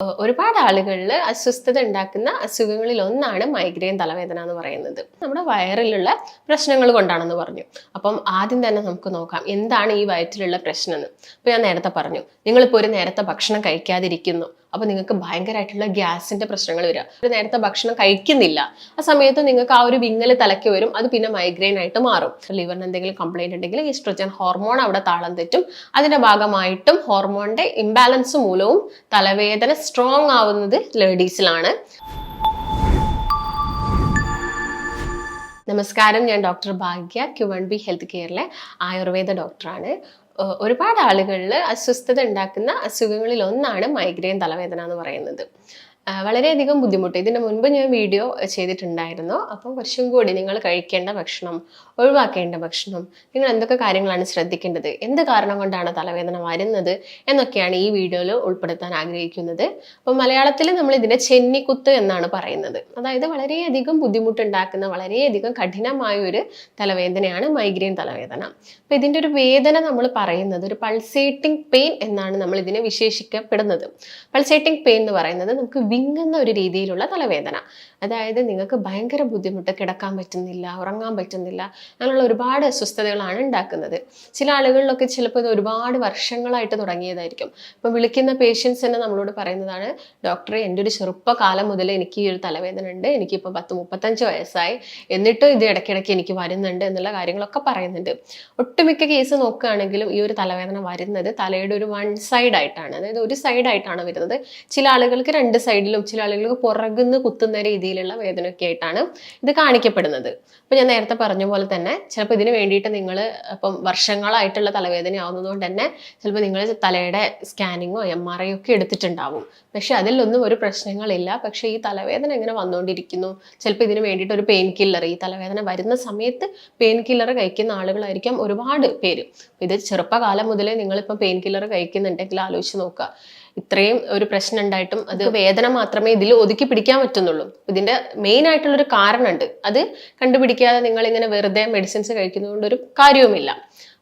ഒരുപാട് ആളുകളിൽ അസ്വസ്ഥത ഉണ്ടാക്കുന്ന അസുഖങ്ങളിൽ ഒന്നാണ് മൈഗ്രെയിൻ തലവേദന എന്ന് പറയുന്നത്. നമ്മുടെ വയറിലുള്ള പ്രശ്നങ്ങൾ കൊണ്ടാണെന്ന് പറഞ്ഞു. അപ്പം ആദ്യം തന്നെ നമുക്ക് നോക്കാം എന്താണ് ഈ വയറ്റിലുള്ള പ്രശ്നം എന്ന്. ഇപ്പൊ ഞാൻ നേരത്തെ പറഞ്ഞു, നിങ്ങളിപ്പോൾ ഒരു നേരത്തെ ഭക്ഷണം കഴിക്കാതിരിക്കുന്നു, അപ്പൊ നിങ്ങൾക്ക് ഭയങ്കരമായിട്ടുള്ള ഗ്യാസിന്റെ പ്രശ്നങ്ങൾ വരിക. ഒരു നേരത്തെ ഭക്ഷണം കഴിക്കുന്നില്ല, ആ സമയത്ത് നിങ്ങൾക്ക് ആ ഒരു വിങ്ങൽ തലയ്ക്ക് വരും, അത് പിന്നെ മൈഗ്രെയിൻ ആയിട്ട് മാറും. ലിവറിന് എന്തെങ്കിലും കംപ്ലൈന്റ് ഉണ്ടെങ്കിൽ ഈസ്ട്രോജൻ ഹോർമോൺ അവിടെ താളം തെറ്റും. അതിന്റെ ഭാഗമായിട്ടും ഹോർമോണിന്റെ ഇംബാലൻസ് മൂലവും തലവേദന സ്ട്രോങ് ആവുന്നത് ലേഡീസിലാണ്. നമസ്കാരം, ഞാൻ ഡോക്ടർ ഭാഗ്യ, Q1B ഹെൽത്ത് കെയറിലെ ആയുർവേദ ഡോക്ടറാണ്. ഒരുപാട് ആളുകളിൽ അസ്വസ്ഥത ഉണ്ടാക്കുന്ന അസുഖങ്ങളിൽ ഒന്നാണ് മൈഗ്രെയിൻ തലവേദന എന്ന് പറയുന്നത്. വളരെയധികം ബുദ്ധിമുട്ട്. ഇതിന് മുൻപ് ഞാൻ വീഡിയോ ചെയ്തിട്ടുണ്ടായിരുന്നു. അപ്പം കുറച്ചും കൂടി നിങ്ങൾ കഴിക്കേണ്ട ഭക്ഷണം, ഒഴിവാക്കേണ്ട ഭക്ഷണം, നിങ്ങൾ എന്തൊക്കെ കാര്യങ്ങളാണ് ശ്രദ്ധിക്കേണ്ടത്, എന്ത് കാരണം കൊണ്ടാണ് തലവേദന വരുന്നത് എന്നൊക്കെയാണ് ഈ വീഡിയോയിൽ ഉൾപ്പെടുത്താൻ ആഗ്രഹിക്കുന്നത്. അപ്പം മലയാളത്തിൽ നമ്മൾ ഇതിനെ ചെന്നിക്കുത്ത് എന്നാണ് പറയുന്നത്. അതായത് വളരെയധികം ബുദ്ധിമുട്ടുണ്ടാക്കുന്ന, വളരെയധികം കഠിനമായ ഒരു തലവേദനയാണ് മൈഗ്രെയിൻ തലവേദന. അപ്പം ഇതിൻ്റെ ഒരു വേദന നമ്മൾ പറയുന്നത് ഒരു പൾസേറ്റിംഗ് പെയിൻ എന്നാണ് നമ്മൾ ഇതിനെ വിശേഷിക്കപ്പെടുന്നത്. പൾസേറ്റിംഗ് പെയിൻ എന്ന് പറയുന്നത് നമുക്ക് വിങ്ങുന്ന ഒരു രീതിയിലുള്ള തലവേദന. അതായത് നിങ്ങൾക്ക് ഭയങ്കര ബുദ്ധിമുട്ട്, കിടക്കാൻ പറ്റുന്നില്ല, ഉറങ്ങാൻ പറ്റുന്നില്ല, അങ്ങനെയുള്ള ഒരുപാട് അസ്വസ്ഥതകളാണ് ഉണ്ടാക്കുന്നത്. ചില ആളുകളിലൊക്കെ ചിലപ്പോൾ ഇത് ഒരുപാട് വർഷങ്ങളായിട്ട് തുടങ്ങിയതായിരിക്കും. ഇപ്പം വിളിക്കുന്ന പേഷ്യൻസ് തന്നെ നമ്മളോട് പറയുന്നതാണ്, ഡോക്ടറെ എൻ്റെ ഒരു ചെറുപ്പകാലം മുതൽ എനിക്ക് ഈ ഒരു തലവേദന ഉണ്ട്, എനിക്കിപ്പോൾ 10-35 വയസ്സായി, എന്നിട്ടും ഇത് ഇടയ്ക്കിടയ്ക്ക് എനിക്ക് വരുന്നുണ്ട് എന്നുള്ള കാര്യങ്ങളൊക്കെ പറയുന്നുണ്ട്. ഒട്ടുമിക്ക കേസ് നോക്കുകയാണെങ്കിലും ഈ ഒരു തലവേദന വരുന്നത് തലയുടെ ഒരു വൺ സൈഡ് ആയിട്ടാണ്, അതായത് ഒരു സൈഡായിട്ടാണ് വരുന്നത്. ചില ആളുകൾക്ക് രണ്ട് സൈഡിലും, ചില ആളുകൾക്ക് പുറകുന്ന് കുത്തുന്ന രീതിയിലുള്ള വേദനയൊക്കെ ആയിട്ടാണ് ഇത് കാണിക്കപ്പെടുന്നത്. അപ്പൊ ഞാൻ നേരത്തെ പറഞ്ഞ പോലെ തന്നെ ചിലപ്പോൾ ഇതിന് വേണ്ടിയിട്ട് നിങ്ങൾ ഇപ്പം വർഷങ്ങളായിട്ടുള്ള തലവേദന ആവുന്നതുകൊണ്ട് തന്നെ ചിലപ്പോൾ നിങ്ങൾ തലയുടെ സ്കാനിങ്ങോ MRI ഒക്കെ എടുത്തിട്ടുണ്ടാവും. പക്ഷെ അതിലൊന്നും ഒരു പ്രശ്നങ്ങളില്ല. പക്ഷെ ഈ തലവേദന എങ്ങനെ വന്നുകൊണ്ടിരിക്കുന്നു, ചിലപ്പോൾ ഇതിന് വേണ്ടിയിട്ട് ഒരു പെയിൻ കില്ലർ, ഈ തലവേദന വരുന്ന സമയത്ത് പെയിൻ കില്ലർ കഴിക്കുന്ന ആളുകളായിരിക്കും ഒരുപാട് പേര്. ഇത് ചെറുപ്പകാലം മുതലേ നിങ്ങളിപ്പം പെയിൻ കില്ലർ കഴിക്കുന്നുണ്ടെങ്കിൽ ആലോചിച്ച് നോക്കുക, ഇത്രയും ഒരു പ്രശ്നം ഉണ്ടായിട്ടും അത് വേദന മാത്രമേ ഇതിൽ ഒതുക്കി പിടിക്കാൻ പറ്റുന്നുള്ളൂ. ഇതിന്റെ മെയിൻ ആയിട്ടുള്ളൊരു കാരണമുണ്ട്. അത് കണ്ടുപിടിക്കാതെ നിങ്ങൾ ഇങ്ങനെ വെറുതെ മെഡിസിൻസ് കഴിക്കുന്നതുകൊണ്ട് ഒരു കാര്യവുമില്ല.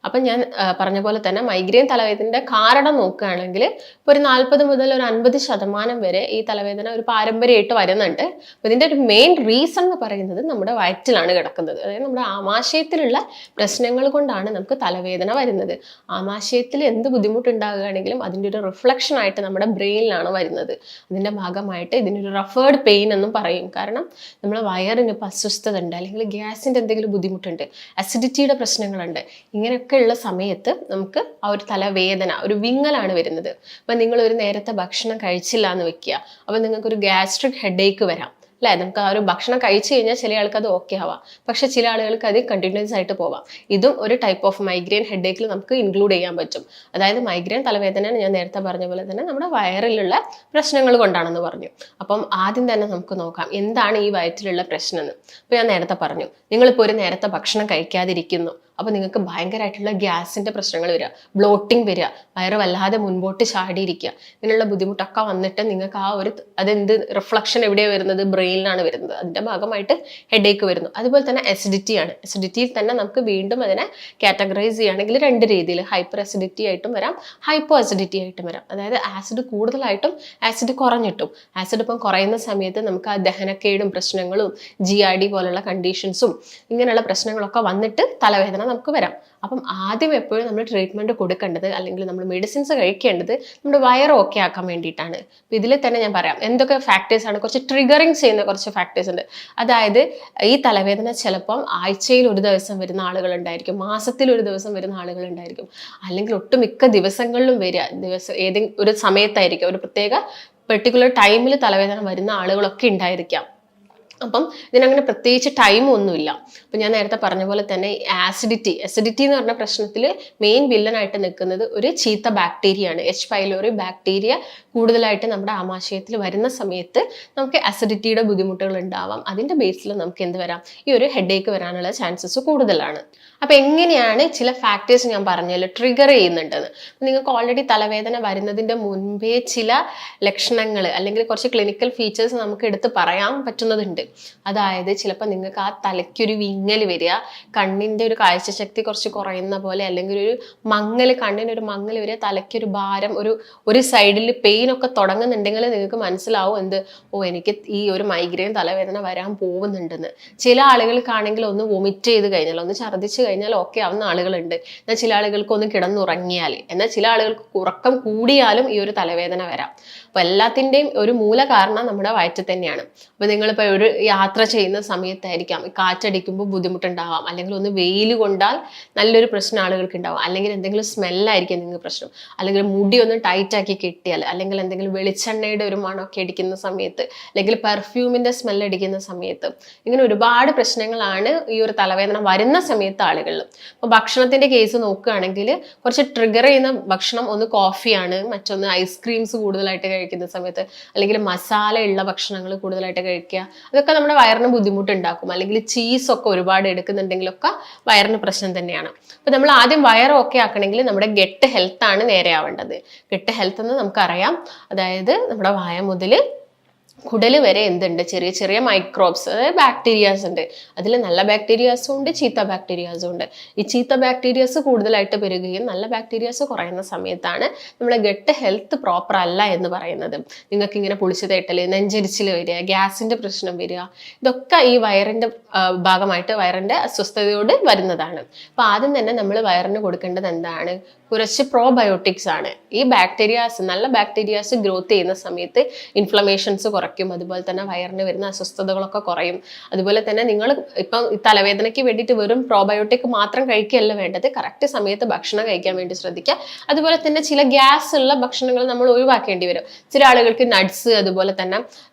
അപ്പം ഞാൻ പറഞ്ഞ പോലെ തന്നെ മൈഗ്രെയിൻ തലവേദനയുടെ കാരണം നോക്കുകയാണെങ്കിൽ ഇപ്പോൾ ഒരു 40 മുതൽ ഒരു 50% വരെ ഈ തലവേദന ഒരു പാരമ്പര്യമായിട്ട് വരുന്നുണ്ട്. അപ്പോൾ ഇതിൻ്റെ ഒരു മെയിൻ റീസൺ എന്ന് പറയുന്നത് നമ്മുടെ വയറ്റിലാണ് കിടക്കുന്നത്. അതായത് നമ്മുടെ ആമാശയത്തിലുള്ള പ്രശ്നങ്ങൾ കൊണ്ടാണ് നമുക്ക് തലവേദന വരുന്നത്. ആമാശയത്തിൽ എന്ത് ബുദ്ധിമുട്ടുണ്ടാകുകയാണെങ്കിലും അതിൻ്റെ ഒരു റിഫ്ലക്ഷൻ ആയിട്ട് നമ്മുടെ ബ്രെയിനിലാണ് വരുന്നത്. അതിൻ്റെ ഭാഗമായിട്ട് ഇതിനൊരു റഫേർഡ് പെയിൻ എന്നും പറയും. കാരണം നമ്മൾ വയറിന് ഇപ്പോൾ അസ്വസ്ഥത ഉണ്ട്, അല്ലെങ്കിൽ ഗ്യാസിൻ്റെ എന്തെങ്കിലും ബുദ്ധിമുട്ടുണ്ട്, അസിഡിറ്റിയുടെ പ്രശ്നങ്ങളുണ്ട്, ഇങ്ങനെയൊക്കെ ഉള്ള സമയത്ത് നമുക്ക് ആ ഒരു തലവേദന, ഒരു വിങ്ങലാണ് വരുന്നത്. അപ്പം നിങ്ങൾ ഒരു നേരത്തെ ഭക്ഷണം കഴിച്ചില്ല എന്ന് വെക്കുക, അപ്പം നിങ്ങൾക്കൊരു ഗ്യാസ്ട്രിക് ഹെഡേക്ക് വരാം അല്ലേ. നമുക്ക് ആ ഒരു ഭക്ഷണം കഴിച്ചു കഴിഞ്ഞാൽ ചില ആൾക്ക് അത് ഓക്കെ ആവാം, പക്ഷെ ചില ആളുകൾക്ക് അത് കണ്ടിന്യൂസ് ആയിട്ട് പോവാം. ഇതും ഒരു ടൈപ്പ് ഓഫ് മൈഗ്രെയിൻ ഹെഡേക്കിൽ നമുക്ക് ഇൻക്ലൂഡ് ചെയ്യാൻ പറ്റും. അതായത് മൈഗ്രെയിൻ തലവേദന ഞാൻ നേരത്തെ പറഞ്ഞ പോലെ തന്നെ നമ്മുടെ വയറിലുള്ള പ്രശ്നങ്ങൾ കൊണ്ടാണെന്ന് പറഞ്ഞു. അപ്പം ആദ്യം തന്നെ നമുക്ക് നോക്കാം എന്താണ് ഈ വയറ്റിലുള്ള പ്രശ്നം എന്ന്. ഇപ്പൊ ഞാൻ നേരത്തെ പറഞ്ഞു, നിങ്ങളിപ്പോൾ ഒരു നേരത്തെ ഭക്ഷണം കഴിക്കാതിരിക്കുന്നു, അപ്പോൾ നിങ്ങൾക്ക് ഭയങ്കരമായിട്ടുള്ള ഗ്യാസിന്റെ പ്രശ്നങ്ങൾ വരിക, ബ്ലോട്ടിങ് വരിക, വയറ് വല്ലാതെ മുൻപോട്ട് ചാടിയിരിക്കുക, ഇങ്ങനെയുള്ള ബുദ്ധിമുട്ടൊക്കെ വന്നിട്ട് നിങ്ങൾക്ക് ആ ഒരു അതെന്ത് റിഫ്ലക്ഷൻ എവിടെയാണ് വരുന്നത്, ബ്രെയിനിലാണ് വരുന്നത്. അതിന്റെ ഭാഗമായിട്ട് ഹെഡേക്ക് വരുന്നു. അതുപോലെ തന്നെ അസിഡിറ്റിയാണ്. അസിഡിറ്റിയിൽ തന്നെ നമുക്ക് വീണ്ടും അതിനെ കാറ്റഗറൈസ് ചെയ്യുകയാണെങ്കിൽ രണ്ട് രീതിയിൽ, ഹൈപ്പർ അസിഡിറ്റി ആയിട്ടും വരാം, ഹൈപ്പോ അസിഡിറ്റി ആയിട്ടും വരാം. അതായത് ആസിഡ് കൂടുതലായിട്ടും ആസിഡ് കുറഞ്ഞിട്ടും. ആസിഡ് ഇപ്പം കുറയുന്ന സമയത്ത് നമുക്ക് ആ ദഹനക്കേടും പ്രശ്നങ്ങളും GID പോലുള്ള കണ്ടീഷൻസും ഇങ്ങനെയുള്ള പ്രശ്നങ്ങളൊക്കെ വന്നിട്ട് തലവേദന നമുക്ക് വരാം. അപ്പം ആദ്യം എപ്പോഴും നമ്മൾ ട്രീറ്റ്മെന്റ് കൊടുക്കേണ്ടത്, അല്ലെങ്കിൽ നമ്മൾ മെഡിസിൻസ് കഴിക്കേണ്ടത് നമ്മുടെ വയറ് ഓക്കെ ആക്കാൻ വേണ്ടിയിട്ടാണ്. ഇതിൽ തന്നെ ഞാൻ പറയാം എന്തൊക്കെ ഫാക്ടേഴ്സ് ആണ്, കുറച്ച് ട്രിഗറിങ് ചെയ്യുന്ന കുറച്ച് ഫാക്ടേഴ്സ് ഉണ്ട്. അതായത് ഈ തലവേദന ചിലപ്പം ആഴ്ചയിൽ ഒരു ദിവസം വരുന്ന ആളുകളുണ്ടായിരിക്കും, മാസത്തിൽ ഒരു ദിവസം വരുന്ന ആളുകളുണ്ടായിരിക്കും, അല്ലെങ്കിൽ ഒട്ടുമിക്ക ദിവസങ്ങളിലും വരിക, ഏതെങ്കിലും ഒരു സമയത്തായിരിക്കും, ഒരു പ്രത്യേക പെർട്ടിക്കുലർ ടൈമിൽ തലവേദന വരുന്ന ആളുകളൊക്കെ ഉണ്ടായിരിക്കാം. അപ്പം ഇതിനങ്ങനെ പ്രത്യേകിച്ച് ടൈമൊന്നുമില്ല. അപ്പം ഞാൻ നേരത്തെ പറഞ്ഞ പോലെ തന്നെ ആസിഡിറ്റി എന്ന് പറഞ്ഞ പ്രശ്നത്തിൽ മെയിൻ വില്ലനായിട്ട് നിൽക്കുന്നത് ഒരു ചീത്ത ബാക്ടീരിയയാണ്. H. pylori ബാക്ടീരിയ കൂടുതലായിട്ട് നമ്മുടെ ആമാശയത്തിൽ വരുന്ന സമയത്ത് നമുക്ക് അസിഡിറ്റിയുടെ ബുദ്ധിമുട്ടുകൾ ഉണ്ടാവാം. അതിൻ്റെ ബേസിൽ നമുക്ക് എന്ത് വരാം, ഈ ഒരു ഹെഡേക്ക് വരാനുള്ള ചാൻസസ് കൂടുതലാണ്. അപ്പം എങ്ങനെയാണ് ചില ഫാക്ടേഴ്സ് ഞാൻ പറഞ്ഞല്ലോ ട്രിഗർ ചെയ്യുന്നുണ്ടെന്ന്. നിങ്ങൾക്ക് ഓൾറെഡി തലവേദന വരുന്നതിൻ്റെ മുൻപേ ചില ലക്ഷണങ്ങൾ അല്ലെങ്കിൽ കുറച്ച് ക്ലിനിക്കൽ ഫീച്ചേഴ്സ് നമുക്ക് എടുത്ത് പറയാൻ പറ്റുന്നതുണ്ട്. അതായത് ചിലപ്പോൾ നിങ്ങൾക്ക് ആ തലയ്ക്കൊരു വിങ്ങൽ വരിക, കണ്ണിൻ്റെ ഒരു കാഴ്ചശക്തി കുറച്ച് കുറയുന്ന പോലെ, അല്ലെങ്കിൽ ഒരു മങ്ങൽ, കണ്ണിനൊരു മങ്ങൽ വരിക, തലയ്ക്കൊരു ഭാരം, ഒരു സൈഡിൽ പെയിൻ പെയിൻ ഒക്കെ തുടങ്ങുന്നുണ്ടെങ്കിൽ നിങ്ങൾക്ക് മനസ്സിലാവും എനിക്ക് ഈ ഒരു മൈഗ്രെയിൻ തലവേദന വരാൻ പോകുന്നുണ്ടെന്ന്. ചില ആളുകൾക്കാണെങ്കിൽ ഒന്ന് വൊമിറ്റ് ചെയ്ത് കഴിഞ്ഞാൽ, ഒന്ന് ഛർദ്ദിച്ച് കഴിഞ്ഞാൽ ഓക്കെ ആവുന്ന ആളുകളുണ്ട്. എന്നാൽ ചില ആളുകൾക്ക് ഒന്ന് കിടന്നുറങ്ങിയാൽ, എന്നാൽ ചില ആളുകൾക്ക് ഉറക്കം കൂടിയാലും ഈ ഒരു തലവേദന വരാം. അപ്പൊ എല്ലാത്തിൻ്റെയും ഒരു മൂല കാരണം നമ്മുടെ വയറ്റിൽ തന്നെയാണ്. അപ്പൊ നിങ്ങളിപ്പോൾ ഒരു യാത്ര ചെയ്യുന്ന സമയത്തായിരിക്കാം കാറ്റടിക്കുമ്പോൾ ബുദ്ധിമുട്ടുണ്ടാവാം, അല്ലെങ്കിൽ ഒന്ന് വെയിൽ കൊണ്ടാൽ നല്ലൊരു പ്രശ്നം ആളുകൾക്ക് ഉണ്ടാവാം, അല്ലെങ്കിൽ എന്തെങ്കിലും സ്മെല്ലായിരിക്കും നിങ്ങൾക്ക് പ്രശ്നം, അല്ലെങ്കിൽ മുടി ഒന്ന് ടൈറ്റാക്കി കെട്ടിയാൽ, അല്ലെങ്കിൽ എന്തെങ്കിലും വെളിച്ചെണ്ണയുടെ ഒരു മണമൊക്കെ അടിക്കുന്ന സമയത്ത്, അല്ലെങ്കിൽ പെർഫ്യൂമിന്റെ സ്മെൽ അടിക്കുന്ന സമയത്ത്, ഇങ്ങനെ ഒരുപാട് പ്രശ്നങ്ങളാണ് ഈ ഒരു തലവേദന വരുന്ന സമയത്ത് ആളുകളിൽ. അപ്പോൾ ഭക്ഷണത്തിന്റെ കേസ് നോക്കുകയാണെങ്കിൽ കുറച്ച് ട്രിഗർ ചെയ്യുന്ന ഭക്ഷണം ഒന്ന് കോഫിയാണ്, മറ്റൊന്ന് ഐസ്ക്രീംസ് കൂടുതലായിട്ട് കഴിക്കുന്ന സമയത്ത്, അല്ലെങ്കിൽ മസാല ഉള്ള ഭക്ഷണങ്ങൾ കൂടുതലായിട്ട് കഴിക്കുക, അതൊക്കെ നമ്മുടെ വയറിന് ബുദ്ധിമുട്ടുണ്ടാക്കും. അല്ലെങ്കിൽ ചീസൊക്കെ ഒരുപാട് എടുക്കുന്നുണ്ടെങ്കിലൊക്കെ വയറിന് പ്രശ്നം തന്നെയാണ്. അപ്പൊ നമ്മൾ ആദ്യം വയറ് ഓക്കെ ആക്കണമെങ്കിൽ നമ്മുടെ ഗട്ട് ഹെൽത്ത് ആണ് നേരെ ആവേണ്ടത്. ഗട്ട് ഹെൽത്ത് എന്ന് നമുക്കറിയാം, അതായത് നമ്മുടെ വായ മുതൽ കുടല് വരെ എന്തുണ്ട്, ചെറിയ ചെറിയ മൈക്രോബ്സ്, അതായത് ബാക്ടീരിയാസ് ഉണ്ട്. അതിൽ നല്ല ബാക്ടീരിയാസും ഉണ്ട്, ചീത്ത ബാക്ടീരിയാസും ഉണ്ട്. ഈ ചീത്ത ബാക്ടീരിയാസ് കൂടുതലായിട്ട് പെരുകുകയും നല്ല ബാക്ടീരിയാസ് കുറയുന്ന സമയത്താണ് നമ്മളെ ഗട്ട് ഹെൽത്ത് പ്രോപ്പർ അല്ല എന്ന് പറയുന്നത്. നിങ്ങൾക്ക് ഇങ്ങനെ പുളിച്ചു തേട്ടല്, നെഞ്ചരിച്ചിൽ വരിക, ഗ്യാസിന്റെ പ്രശ്നം വരിക, ഇതൊക്കെ ഈ വയറിന്റെ ഭാഗമായിട്ട് വയറിന്റെ അസ്വസ്ഥതയോട് വരുന്നതാണ്. അപ്പൊ ആദ്യം തന്നെ നമ്മൾ വയറിന് കൊടുക്കേണ്ടത് എന്താണ്? കുറച്ച് പ്രോബയോട്ടിക്സ് ആണ്. ഈ ബാക്ടീരിയാസ്, നല്ല ബാക്ടീരിയാസ് ഗ്രോത്ത് ചെയ്യുന്ന സമയത്ത് ഇൻഫ്ലമേഷൻസ് കുറയ്ക്കും, അതുപോലെ തന്നെ വയറിന് വരുന്ന അസ്വസ്ഥതകളൊക്കെ കുറയും. അതുപോലെ തന്നെ നിങ്ങൾ ഇപ്പം തലവേദനയ്ക്ക് വേണ്ടിയിട്ട് വെറും പ്രോബയോട്ടിക് മാത്രം കഴിക്കുകയല്ല വേണ്ടത്, കറക്റ്റ് സമയത്ത് ഭക്ഷണം കഴിക്കാൻ വേണ്ടി ശ്രദ്ധിക്കുക. അതുപോലെ തന്നെ ചില ഗ്യാസ് ഉള്ള ഭക്ഷണങ്ങൾ നമ്മൾ ഒഴിവാക്കേണ്ടി വരും. ചില ആളുകൾക്ക് നട്ട്സ്, അതുപോലെ തന്നെ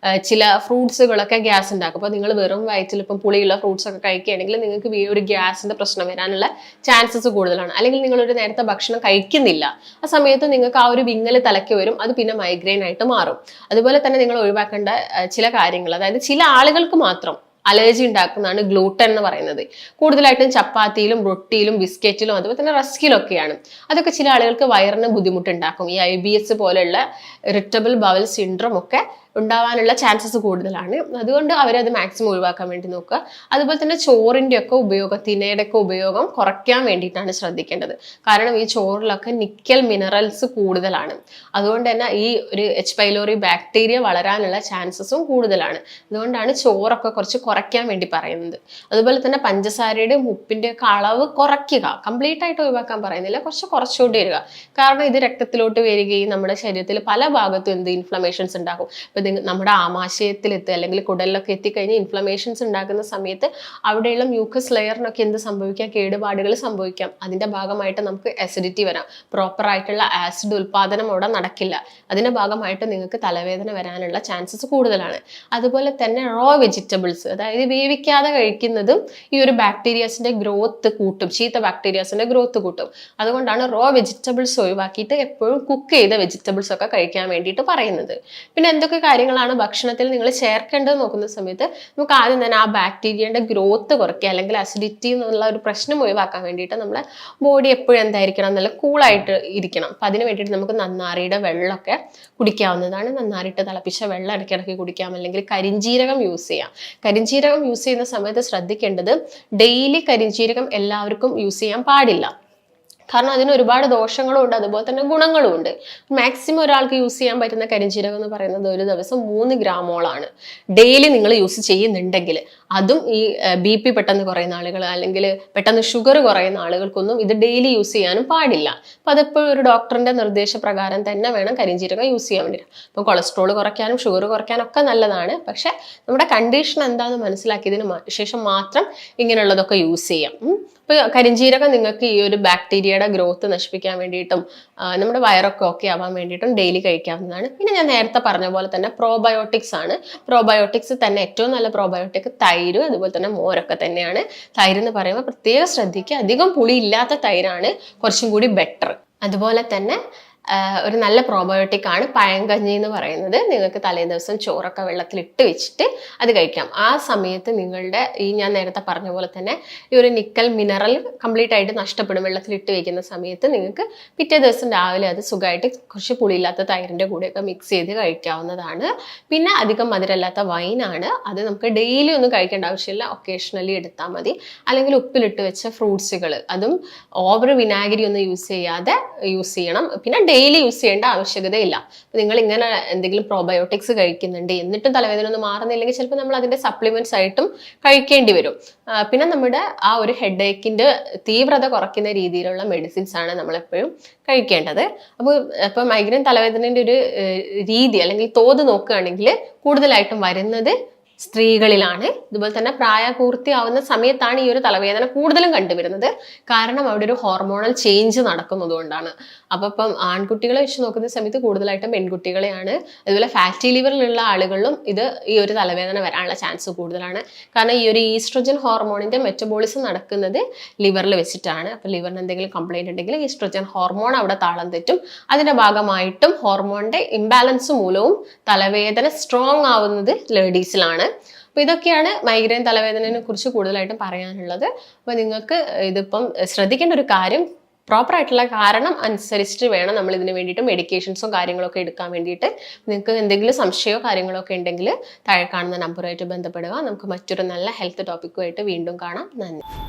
ചില ഫ്രൂട്ട്സുകളൊക്കെ ഗ്യാസ് ഉണ്ടാക്കും. അപ്പോൾ നിങ്ങൾ വെറും വയറ്റിൽ ഇപ്പം പുളിയുള്ള ഫ്രൂട്ട്സ് ഒക്കെ കഴിക്കുകയാണെങ്കിൽ നിങ്ങൾക്ക് ഒരു ഗ്യാസിന്റെ പ്രശ്നം വരാനുള്ള ചാൻസസ് കൂടുതലാണ്. അല്ലെങ്കിൽ നിങ്ങളൊരു നേരത്തെ ഭക്ഷണം കഴിക്കുന്നില്ല, ആ സമയത്ത് നിങ്ങൾക്ക് ആ ഒരു വിങ്ങൽ തലയ്ക്ക് വരും, അത് പിന്നെ മൈഗ്രെയിൻ ആയിട്ട് മാറും. അതുപോലെ തന്നെ നിങ്ങൾ ഒഴിവാക്കേണ്ട ചില കാര്യങ്ങൾ, അതായത് ചില ആളുകൾക്ക് മാത്രം അലർജി ഉണ്ടാക്കുന്നതാണ് ഗ്ലൂട്ടൻ എന്ന് പറയുന്നത്. കൂടുതലായിട്ടും ചപ്പാത്തിയിലും റൊട്ടിയിലും ബിസ്ക്കറ്റിലും അതുപോലെ തന്നെ റസ്കിലും ഒക്കെയാണ്. അതൊക്കെ ചില ആളുകൾക്ക് വയറിന് ബുദ്ധിമുട്ടുണ്ടാക്കും. ഈ IBS പോലെയുള്ള ഇറിറ്റബിൾ ബവൽ സിൻഡ്രോം ഒക്കെ ഉണ്ടാവാനുള്ള ചാൻസസ് കൂടുതലാണ്. അതുകൊണ്ട് അവരത് മാക്സിമം ഒഴിവാക്കാൻ വേണ്ടി നോക്കുക. അതുപോലെ തന്നെ ചോറിൻ്റെ ഒക്കെ ഉപയോഗം, തിനയുടെ ഒക്കെ ഉപയോഗം കുറയ്ക്കാൻ വേണ്ടിയിട്ടാണ് ശ്രദ്ധിക്കേണ്ടത്. കാരണം ഈ ചോറിലൊക്കെ നിക്കൽ മിനറൽസ് കൂടുതലാണ്. അതുകൊണ്ട് തന്നെ ഈ ഒരു H. pylori ബാക്ടീരിയ വളരാനുള്ള ചാൻസസും കൂടുതലാണ്. അതുകൊണ്ടാണ് ചോറൊക്കെ കുറച്ച് കുറയ്ക്കാൻ വേണ്ടി പറയുന്നത്. അതുപോലെ തന്നെ പഞ്ചസാരയുടെ ഉപ്പിൻ്റെ ഒക്കെ അളവ് കുറയ്ക്കുക. കംപ്ലീറ്റ് ആയിട്ട് ഒഴിവാക്കാൻ പറയുന്നില്ല, കുറച്ചുകൂടി വരിക. കാരണം ഇത് രക്തത്തിലോട്ട് വരികയും നമ്മുടെ ശരീരത്തിൽ പല ഭാഗത്തും ഇൻഫ്ലമേഷൻസ് ഉണ്ടാകും. നമ്മുടെ ആമാശയത്തിലെത്തുക അല്ലെങ്കിൽ കുടലിലൊക്കെ എത്തിക്കഴിഞ്ഞാൽ ഇൻഫ്ലമേഷൻസ് ഉണ്ടാക്കുന്ന സമയത്ത് അവിടെയുള്ള മ്യൂക്കസ് ലെയറിനൊക്കെ എന്ത് സംഭവിക്കാം? കേടുപാടുകൾ സംഭവിക്കാം. അതിന്റെ ഭാഗമായിട്ട് നമുക്ക് അസിഡിറ്റി വരാം, പ്രോപ്പർ ആയിട്ടുള്ള ആസിഡ് ഉൽപാദനം അവിടെ നടക്കില്ല. അതിന്റെ ഭാഗമായിട്ട് നിങ്ങൾക്ക് തലവേദന വരാനുള്ള ചാൻസസ് കൂടുതലാണ്. അതുപോലെ തന്നെ റോ വെജിറ്റബിൾസ്, അതായത് വേവിക്കാതെ കഴിക്കുന്നതും ഈ ഒരു ബാക്ടീരിയാസിന്റെ ഗ്രോത്ത് കൂട്ടും, ചീത്ത ബാക്ടീരിയാസിന്റെ ഗ്രോത്ത് കൂട്ടും. അതുകൊണ്ടാണ് റോ വെജിറ്റബിൾസ് ഒഴിവാക്കിയിട്ട് എപ്പോഴും കുക്ക് ചെയ്ത വെജിറ്റബിൾസ് ഒക്കെ കഴിക്കാൻ വേണ്ടിയിട്ട് പറയുന്നത്. പിന്നെ എന്തൊക്കെ കാര്യങ്ങളാണ് ഭക്ഷണത്തിൽ നിങ്ങൾ ചേർക്കേണ്ടത് നോക്കുന്ന സമയത്ത് നമുക്ക് ആദ്യം തന്നെ ആ ബാക്ടീരിയയുടെ ഗ്രോത്ത് കുറയ്ക്കുക, അല്ലെങ്കിൽ അസിഡിറ്റി എന്നുള്ള ഒരു പ്രശ്നം ഒഴിവാക്കാൻ വേണ്ടിയിട്ട് നമ്മളെ ബോഡി എപ്പോഴും എന്തായിരിക്കണം, നല്ല കൂളായിട്ട് ഇരിക്കണം. അപ്പം അതിന് വേണ്ടിയിട്ട് നമുക്ക് നന്നാരിയുടെ വെള്ളമൊക്കെ കുടിക്കാവുന്നതാണ്. നന്നാരിട്ട് തിളപ്പിച്ച വെള്ളം ഇടയ്ക്കിടയ്ക്ക് കുടിക്കാം, അല്ലെങ്കിൽ കരിഞ്ജീരകം യൂസ് ചെയ്യാം. കരിഞ്ജീരകം യൂസ് ചെയ്യുന്ന സമയത്ത് ശ്രദ്ധിക്കേണ്ടത്, ഡെയിലി കരിഞ്ജീരകം എല്ലാവർക്കും യൂസ് ചെയ്യാൻ പാടില്ല. കാരണം അതിന് ഒരുപാട് ദോഷങ്ങളും ഉണ്ട്, അതുപോലെ തന്നെ ഗുണങ്ങളും ഉണ്ട്. മാക്സിമം ഒരാൾക്ക് യൂസ് ചെയ്യാൻ പറ്റുന്ന കരിഞ്ജീരകം എന്ന് പറയുന്നത് ഒരു ദിവസം 3 ഗ്രാമോളാണ്. ഡെയിലി നിങ്ങൾ യൂസ് ചെയ്യുന്നുണ്ടെങ്കിൽ, അതും ഈ BP പെട്ടെന്ന് കുറയുന്ന ആളുകൾ, അല്ലെങ്കിൽ പെട്ടെന്ന് ഷുഗർ കുറയുന്ന ആളുകൾക്കൊന്നും ഇത് ഡെയിലി യൂസ് ചെയ്യാനും പാടില്ല. അപ്പം അതെപ്പോഴും ഒരു ഡോക്ടറിന്റെ നിർദ്ദേശപ്രകാരം തന്നെ വേണം കരിഞ്ജീരകം യൂസ് ചെയ്യാൻ വേണ്ടി. അപ്പം കൊളസ്ട്രോൾ കുറയ്ക്കാനും ഷുഗർ കുറയ്ക്കാനും ഒക്കെ നല്ലതാണ്. പക്ഷെ നമ്മുടെ കണ്ടീഷൻ എന്താണെന്ന് മനസ്സിലാക്കിയതിന് ശേഷം മാത്രം ഇങ്ങനെയുള്ളതൊക്കെ യൂസ് ചെയ്യാം. ഇപ്പൊ കരിഞ്ജീരകം നിങ്ങൾക്ക് ഈ ഒരു ബാക്ടീരിയയുടെ ഗ്രോത്ത് നശിപ്പിക്കാൻ വേണ്ടിയിട്ടും നമ്മുടെ വയറൊക്കെ ഓക്കെ ആവാൻ വേണ്ടിയിട്ടും ഡെയിലി കഴിക്കാവുന്നതാണ്. പിന്നെ ഞാൻ നേരത്തെ പറഞ്ഞ പോലെ തന്നെ പ്രോബയോട്ടിക്സ് ആണ്. പ്രോബയോട്ടിക്സ് തന്നെ ഏറ്റവും നല്ല പ്രോബയോട്ടിക് തൈര്, അതുപോലെ തന്നെ മോരൊക്കെ തന്നെയാണ്. തൈര് എന്ന് പറയുമ്പോൾ പ്രത്യേകം ശ്രദ്ധിക്കുക, അധികം പുളി ഇല്ലാത്ത തൈരാണ് കുറച്ചും കൂടി ബെറ്റർ. അതുപോലെ തന്നെ ഒരു നല്ല പ്രോബയോട്ടിക് ആണ് പഴങ്കഞ്ഞി എന്ന് പറയുന്നത്. നിങ്ങൾക്ക് തലേദിവസം ചോറൊക്കെ വെള്ളത്തിലിട്ട് വെച്ചിട്ട് അത് കഴിക്കാം. ആ സമയത്ത് നിങ്ങളുടെ ഈ ഞാൻ നേരത്തെ പറഞ്ഞ പോലെ തന്നെ ഈ ഒരു നിക്കൽ മിനറൽ കംപ്ലീറ്റ് ആയിട്ട് നഷ്ടപ്പെടും. വെള്ളത്തിലിട്ട് വെക്കുന്ന സമയത്ത് നിങ്ങൾക്ക് പിറ്റേ ദിവസം രാവിലെ അത് സുഖമായിട്ട് കുറച്ച് പുളിയില്ലാത്ത തൈരിൻ്റെ കൂടെയൊക്കെ മിക്സ് ചെയ്ത് കഴിക്കാവുന്നതാണ്. പിന്നെ അധികം മധുരമില്ലാത്ത വൈനാണ്. അത് നമുക്ക് ഡെയിലി ഒന്നും കഴിക്കേണ്ട ആവശ്യമില്ല, ഒക്കേഷണലി എടുത്താൽ മതി. അല്ലെങ്കിൽ ഉപ്പിലിട്ട് വെച്ച ഫ്രൂട്ട്സുകൾ, അതും ഓവർ വിനാഗിരി ഒന്നും യൂസ് ചെയ്യാതെ യൂസ് ചെയ്യണം. പിന്നെ ഡെയിലി യൂസ് ചെയ്യേണ്ട ആവശ്യകതയില്ല. നിങ്ങൾ ഇങ്ങനെ എന്തെങ്കിലും പ്രോബയോട്ടിക്സ് കഴിക്കുന്നുണ്ട് എന്നിട്ടും തലവേദന ഒന്നും മാറുന്നില്ലെങ്കിൽ ചിലപ്പോൾ നമ്മൾ അതിന്റെ സപ്ലിമെന്റ്സ് ആയിട്ടും കഴിക്കേണ്ടി വരും. പിന്നെ നമ്മുടെ ആ ഒരു ഹെഡേക്കിന്റെ തീവ്രത കുറയ്ക്കുന്ന രീതിയിലുള്ള മെഡിസിൻസ് ആണ് നമ്മളെപ്പോഴും കഴിക്കേണ്ടത്. അപ്പോൾ മൈഗ്രെയിൻ തലവേദനയുടെ ഒരു രീതി അല്ലെങ്കിൽ തോത് നോക്കുകയാണെങ്കിൽ കൂടുതലായിട്ടും വരുന്നത് സ്ത്രീകളിലാണ്. ഇതുപോലെ തന്നെ പ്രായപൂർത്തിയാവുന്ന സമയത്താണ് ഈ ഒരു തലവേദന കൂടുതലും കണ്ടുവരുന്നത്. കാരണം അവിടെ ഒരു ഹോർമോണൽ ചേഞ്ച് നടക്കുന്നത് കൊണ്ടാണ്. അപ്പോൾ ഇപ്പം ആൺകുട്ടികളെ വെച്ച് നോക്കുന്ന സമയത്ത് കൂടുതലായിട്ടും പെൺകുട്ടികളെയാണ്. അതുപോലെ ഫാറ്റി ലിവറിലുള്ള ആളുകളിലും ഈ ഒരു തലവേദന വരാനുള്ള ചാൻസ് കൂടുതലാണ്. കാരണം ഈ ഒരു ഈസ്ട്രോജൻ ഹോർമോണിന്റെ മെറ്റബോളിസം നടക്കുന്നത് ലിവറിൽ വെച്ചിട്ടാണ്. അപ്പോൾ ലിവറിന് എന്തെങ്കിലും കംപ്ലൈന്റ് ഉണ്ടെങ്കിൽ ഈസ്ട്രോജൻ ഹോർമോൺ അവിടെ താളം തെറ്റും. അതിന്റെ ഭാഗമായിട്ടും ഹോർമോണിന്റെ ഇംബാലൻസ് മൂലവും തലവേദന സ്ട്രോങ് ആവുന്നത് ലേഡീസിലാണ്. അപ്പൊ ഇതൊക്കെയാണ് മൈഗ്രെയിൻ തലവേദനയെ കുറിച്ച് കൂടുതലായിട്ടും പറയാനുള്ളത്. അപ്പൊ നിങ്ങൾക്ക് ഇതിപ്പം ശ്രദ്ധിക്കേണ്ട ഒരു കാര്യം, പ്രോപ്പർ ആയിട്ടുള്ള കാരണം അനുസരിച്ചിട്ട് വേണം നമ്മൾ ഇതിന് വേണ്ടിയിട്ട് മെഡിക്കേഷൻസും കാര്യങ്ങളൊക്കെ എടുക്കാൻ വേണ്ടിയിട്ട്. നിങ്ങൾക്ക് എന്തെങ്കിലും സംശയമോ കാര്യങ്ങളൊക്കെ ഉണ്ടെങ്കിൽ താഴെ കാണുന്ന നമ്പറുമായിട്ട് ബന്ധപ്പെടുക. നമുക്ക് മറ്റൊരു നല്ല ഹെൽത്ത് ടോപ്പിക്കുമായിട്ട് വീണ്ടും കാണാം. നന്ദി.